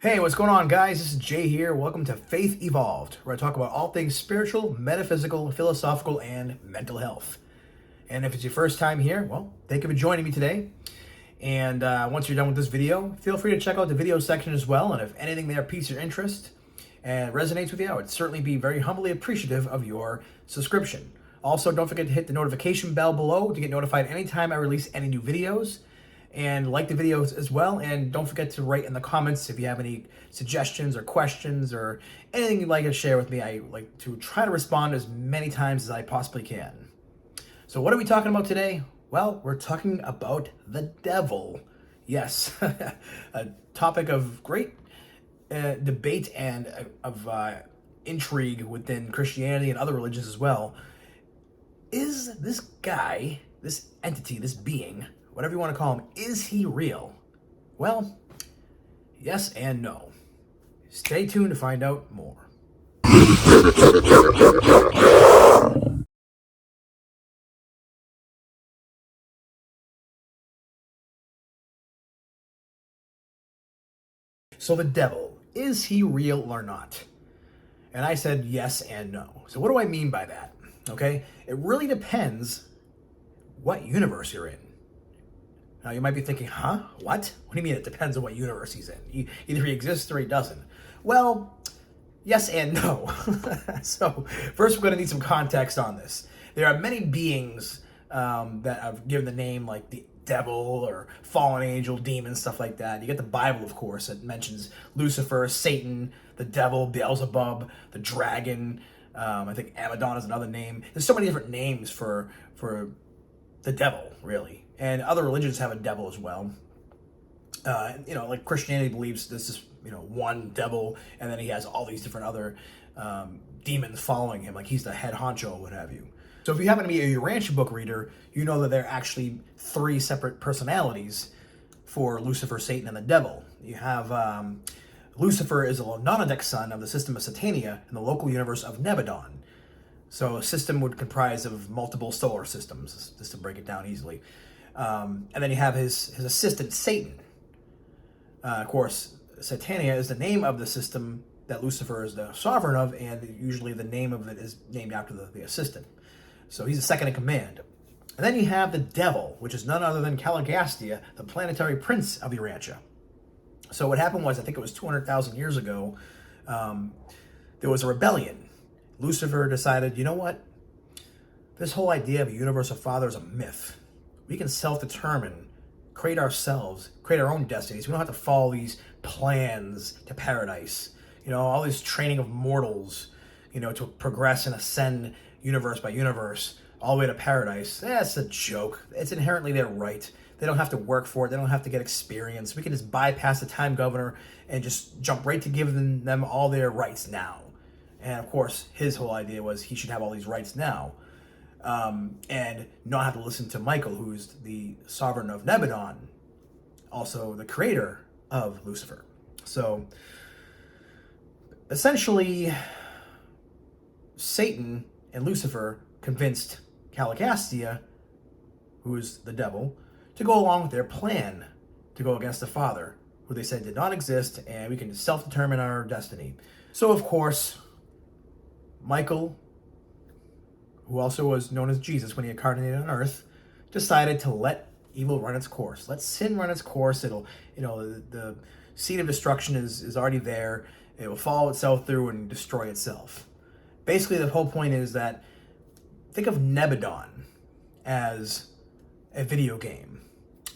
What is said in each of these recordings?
Hey, what's going on, guys? This is Jay here. Welcome to Faith Evolved, where I talk about all things spiritual, metaphysical, philosophical, and mental health. And if it's your first time here, well, thank you for joining me today. And once you're done with this video, feel free to check out the video section as well. And if anything there piques your interest and resonates with you, I would certainly be very humbly appreciative of your subscription. Also, don't forget to hit the notification bell below to get notified anytime I release any new videos. And like the videos as well, and don't forget to write in the comments if you have any suggestions or questions or anything you'd like to share with me. I like to try to respond as many times as I possibly can. So what are we talking about today? Well, we're talking about the devil. Yes, a topic of great debate and of intrigue within Christianity and other religions as well. Is this guy, this entity, this being, whatever you want to call him, is he real? Well, yes and no. Stay tuned to find out more. So the devil, is he real or not? And I said yes and no. So what do I mean by that? Okay, it really depends what universe you're in. Now you might be thinking, huh? What? What do you mean it depends on what universe he's in? Either he exists or he doesn't. Well, yes and no. So first we're going to need some context on this. There are many beings that have given the name like the devil or fallen angel, demon, stuff like that. You get the Bible, of course, that mentions Lucifer, Satan, the devil, Beelzebub, the dragon. I think Abaddon is another name. There's so many different names for the devil, really. And other religions have a devil as well. Like Christianity believes this is, one devil, and then he has all these different other demons following him, like he's the head honcho or what have you. So if you happen to be a Urantia book reader, you know that there are actually three separate personalities for Lucifer, Satan, and the devil. You have Lucifer is a Nonodic son of the system of Satania in the local universe of Nebadon. So a system would comprise of multiple solar systems, just to break it down easily. And then you have his assistant, Satan. Of course, Satania is the name of the system that Lucifer is the sovereign of, and usually the name of it is named after the assistant. So he's the second in command. And then you have the devil, which is none other than Caligastia, the planetary prince of Urantia. So what happened was, I think it was 200,000 years ago, there was a rebellion. Lucifer decided, you know what? This whole idea of a universal father is a myth. We can self-determine, create ourselves, create our own destinies. We don't have to follow these plans to paradise. All this training of mortals, to progress and ascend universe by universe, all the way to paradise. That's a joke. It's inherently their right. They don't have to work for it. They don't have to get experience. We can just bypass the time governor and just jump right to giving them all their rights now. And of course, his whole idea was he should have all these rights now. And not have to listen to Michael, who's the sovereign of Nebadon, also the creator of Lucifer. So essentially, Satan and Lucifer convinced Caligastia, who is the devil, to go along with their plan to go against the Father, who they said did not exist, and we can self-determine our destiny. So of course, Michael, who also was known as Jesus when he incarnated on earth, decided to let evil run its course. Let sin run its course. It'll, the seed of destruction is already there. It will follow itself through and destroy itself. Basically, the whole point is that, think of Nebadon as a video game.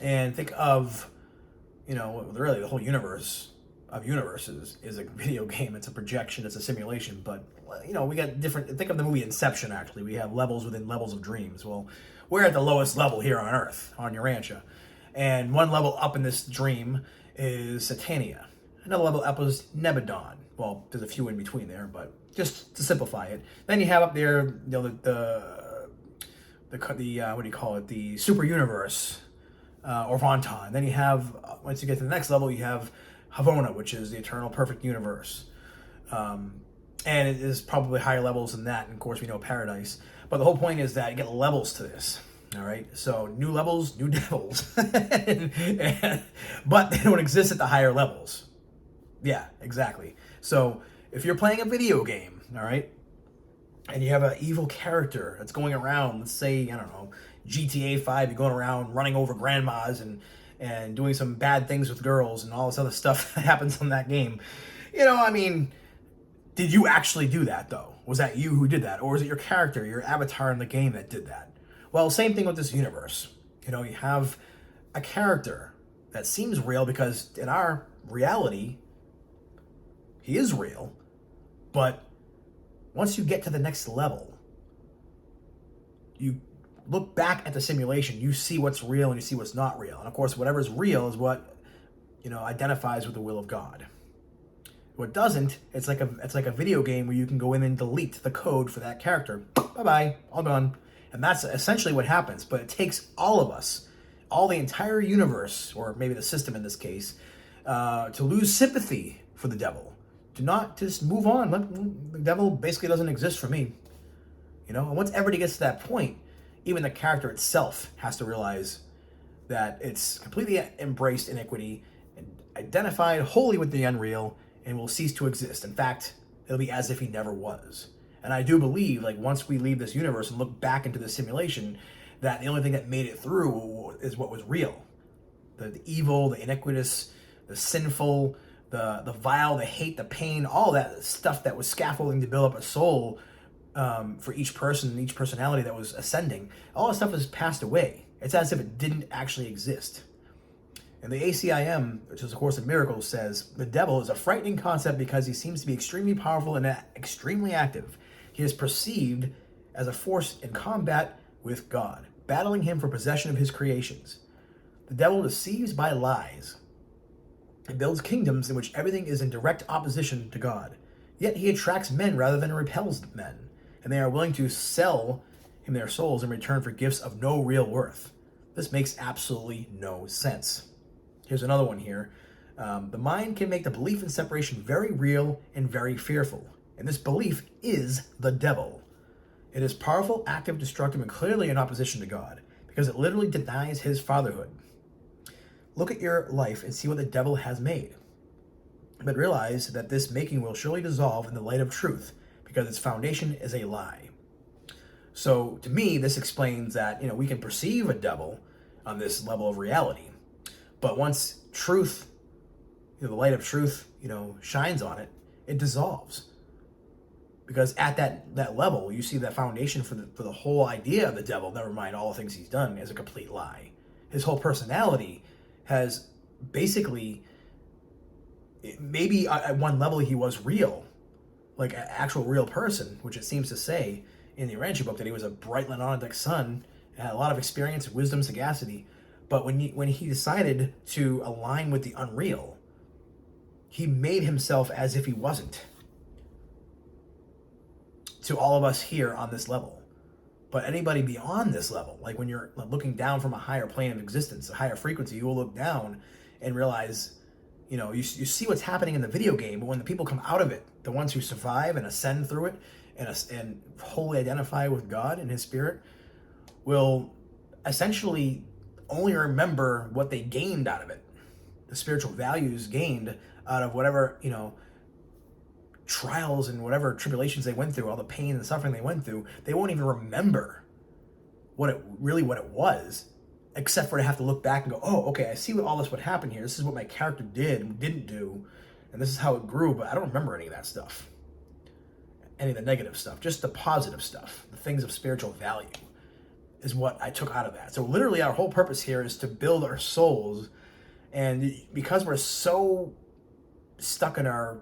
And think of, really the whole universe of universes is a video game. It's a projection, it's a simulation, but we got different. Think of the movie Inception. Actually, we have levels within levels of dreams. Well, we're at the lowest level here on Earth, on Urantia, and one level up in this dream is Satania. Another level up is Nebadon. Well, there's a few in between there, but just to simplify it. Then you have up there, the what do you call it? The super universe, or Vonton. Then you have, once you get to the next level, you have Havona, which is the eternal perfect universe. And it is probably higher levels than that. And of course, we know paradise. But the whole point is that you get levels to this. All right. So new levels, new devils. But they don't exist at the higher levels. Yeah, exactly. So if you're playing a video game, all right, and you have an evil character that's going around, let's say, I don't know, GTA 5, you're going around running over grandmas and doing some bad things with girls and all this other stuff that happens in that game. I mean, did you actually do that though? Was that you who did that? Or was it your character, your avatar in the game that did that? Well, same thing with this universe. You have a character that seems real because in our reality, he is real, but once you get to the next level, you look back at the simulation, you see what's real and you see what's not real. And of course, whatever's real is what, identifies with the will of God. What doesn't, it's like a video game where you can go in and delete the code for that character. Bye-bye, all gone. And that's essentially what happens. But it takes all of us, all the entire universe, or maybe the system in this case, to lose sympathy for the devil. To not just move on. The devil basically doesn't exist for me. And once everybody gets to that point, even the character itself has to realize that it's completely embraced iniquity and identified wholly with the unreal and will cease to exist. In fact, it'll be as if he never was. And I do believe, once we leave this universe and look back into the simulation, that the only thing that made it through is what was real. The evil, the iniquitous, the sinful, the vile, the hate, the pain, all that stuff that was scaffolding to build up a soul for each person, each personality that was ascending, all that stuff has passed away. It's as if it didn't actually exist. And the ACIM, which is A Course in Miracles, says, the devil is a frightening concept because he seems to be extremely powerful and extremely active. He is perceived as a force in combat with God, battling him for possession of his creations. The devil deceives by lies and builds kingdoms in which everything is in direct opposition to God. Yet he attracts men rather than repels men, and they are willing to sell him their souls in return for gifts of no real worth. This makes absolutely no sense. Here's another one here. The mind can make the belief in separation very real and very fearful. And this belief is the devil. It is powerful, active, destructive, and clearly in opposition to God, because it literally denies his fatherhood. Look at your life and see what the devil has made. But realize that this making will surely dissolve in the light of truth, because its foundation is a lie. So to me, this explains that, we can perceive a devil on this level of reality. But once truth, the light of truth, shines on it, it dissolves. Because at that level, you see that foundation for the whole idea of the devil, never mind all the things he's done, is a complete lie. His whole personality has basically, maybe at one level he was real, like an actual real person, which it seems to say in the Urantia book that he was a bright Leonardic son, had a lot of experience, wisdom, sagacity. But when he decided to align with the unreal, he made himself as if he wasn't to all of us here on this level. But anybody beyond this level, like when you're looking down from a higher plane of existence, a higher frequency, you will look down and realize, you see what's happening in the video game, but when the people come out of it, the ones who survive and ascend through it and wholly identify with God and his spirit, will essentially only remember what they gained out of it, the spiritual values gained out of whatever, trials and whatever tribulations they went through, all the pain and suffering they went through. They won't even remember what it was, except for to have to look back and go, oh, okay, I see what happened here. This is what my character did and didn't do, and this is how it grew, but I don't remember any of that stuff. Any of the negative stuff, just the positive stuff, the things of spiritual value is what I took out of that. So literally our whole purpose here is to build our souls, and because we're so stuck in our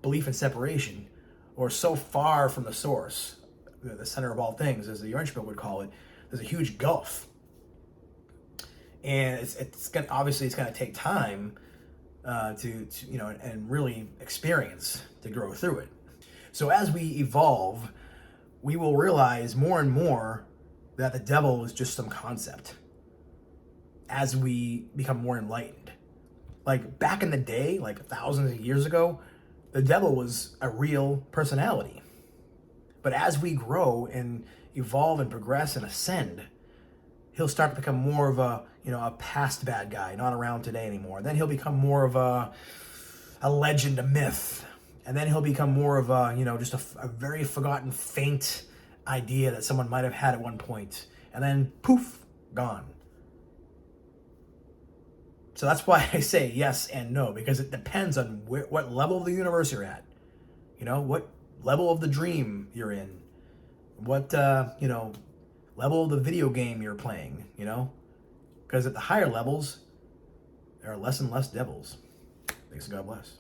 belief in separation, or so far from the source, the center of all things, as the Urantia book would call it, there's a huge gulf. And it's going to take time to and really experience to grow through it. So as we evolve, we will realize more and more that the devil is just some concept as we become more enlightened. Like back in the day, like thousands of years ago, the devil was a real personality. But as we grow and evolve and progress and ascend, he'll start to become more of a past bad guy, not around today anymore. Then he'll become more of a a legend, a myth. And then he'll become more of a, just a very forgotten, faint idea that someone might have had at one point. And then poof, gone. So that's why I say yes and no, because it depends on what level of the universe you're at. What level of the dream you're in. What, level of the video game you're playing, Because at the higher levels, there are less and less devils. Thanks and God bless.